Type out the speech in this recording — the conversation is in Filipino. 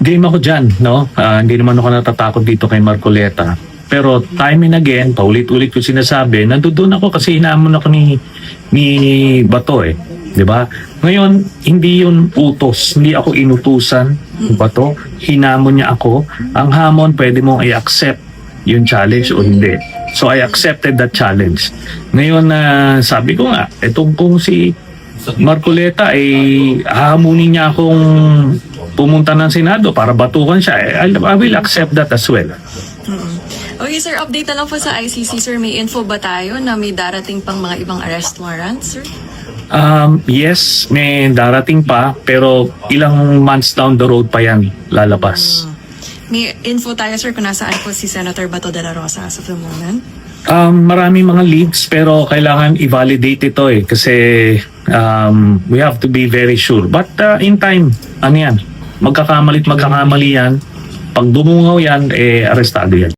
game ako dyan, no? Hindi naman ako natatakot dito kay Marcoleta. Pero time and again, paulit-ulit ko sinasabi, nandoon ako kasi hinamon ako ni Bato eh. 'Di ba? Ngayon, hindi yun utos. Hindi ako inutusan ng Bato. Hinamon niya ako. Ang hamon, pwede mong i-accept yung challenge o hindi. So I accepted that challenge. Ngayon, sabi ko nga, itong kung si Marcoleta ay hahamunin niya akong pumunta ng Senado para batukan siya. I will accept that as well. Okay sir, update na lang po sa ICC sir. May info ba tayo na may darating pang mga ibang arrest warrants sir? Yes, may darating pa pero ilang months down the road pa yan lalabas. May info tayo sir kung nasaan po si Senator Bato de la Rosa as of the moment? Marami mga leads pero kailangan i-validate ito eh kasi we have to be very sure. But in time, ano yan? Magkakamali yan. Pag dumungaw yan, arestado yan.